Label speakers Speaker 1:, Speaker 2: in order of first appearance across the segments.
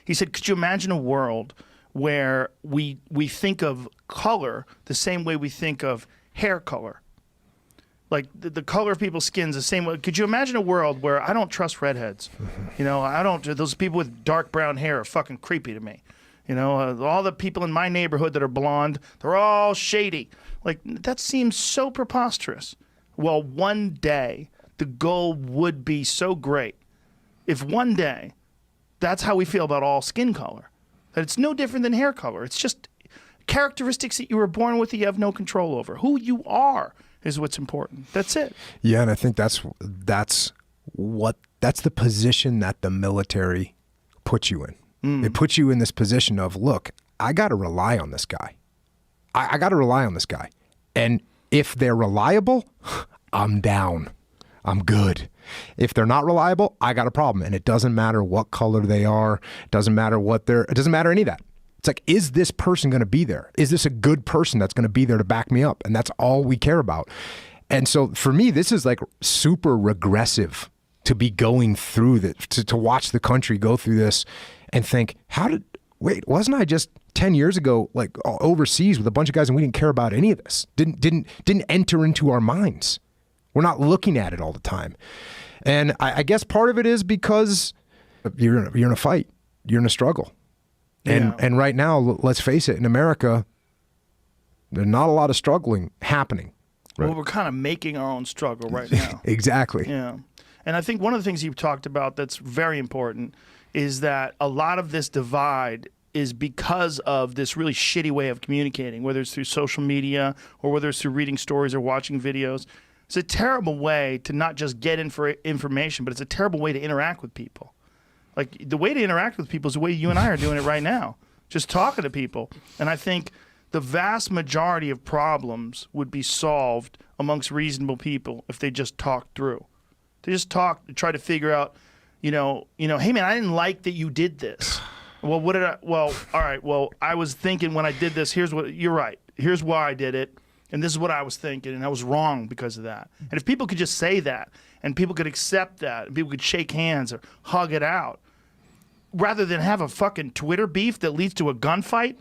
Speaker 1: He said, could you imagine a world where we think of color the same way we think of hair color? Like the color of people's skins the same way. Could you imagine a world where I don't trust redheads? You know, I don't. Those people with dark brown hair are fucking creepy to me. You know, all the people in my neighborhood that are blonde, they're all shady. Like, that seems so preposterous. Well, one day, the goal would be so great if one day that's how we feel about all skin color. That it's no different than hair color. It's just characteristics that you were born with that you have no control over. Who you are is what's important. That's it.
Speaker 2: Yeah, and I think that's the position that the military puts you in. It puts you in this position of, look, I got to rely on this guy. I got to rely on this guy. And if they're reliable, I'm down. I'm good. If they're not reliable, I got a problem. And it doesn't matter what color they are. It doesn't matter it doesn't matter any of that. It's like, is this person going to be there? Is this a good person that's going to be there to back me up? And that's all we care about. And so for me, this is like super regressive to be going through this, to watch the country go through this and think, wasn't I just 10 years ago, like overseas with a bunch of guys and we didn't care about any of this? Didn't enter into our minds. We're not looking at it all the time. And I guess part of it is because you're in a fight. You're in a struggle. And right now, let's face it, in America, there's not a lot of struggling happening. Right?
Speaker 1: Well, we're kind of making our own struggle right now.
Speaker 2: Exactly.
Speaker 1: Yeah. And I think one of the things you've talked about that's very important is that a lot of this divide is because of this really shitty way of communicating, whether it's through social media or whether it's through reading stories or watching videos. It's a terrible way to not just get information, but it's a terrible way to interact with people. Like, the way to interact with people is the way you and I are doing it right now, just talking to people. And I think the vast majority of problems would be solved amongst reasonable people if they just talked through. They just talk, try to figure out, hey man, I didn't like that you did this. Well, all right, well, I was thinking when I did this, you're right. Here's why I did it. And this is what I was thinking, and I was wrong because of that. And if people could just say that, and people could accept that, and people could shake hands or hug it out, rather than have a fucking Twitter beef that leads to a gunfight.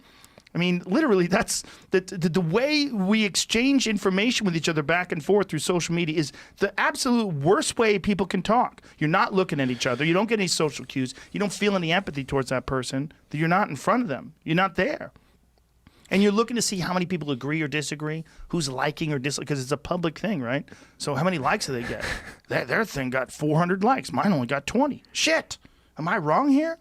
Speaker 1: I mean, literally, that's the way we exchange information with each other back and forth through social media is the absolute worst way people can talk. You're not looking at each other. You don't get any social cues. You don't feel any empathy towards that person. That you're not in front of them. You're not there. And you're looking to see how many people agree or disagree, who's liking or disliking, because it's a public thing, right? So how many likes do they get? Their thing got 400 likes. Mine only got 20. Shit. Am I wrong here?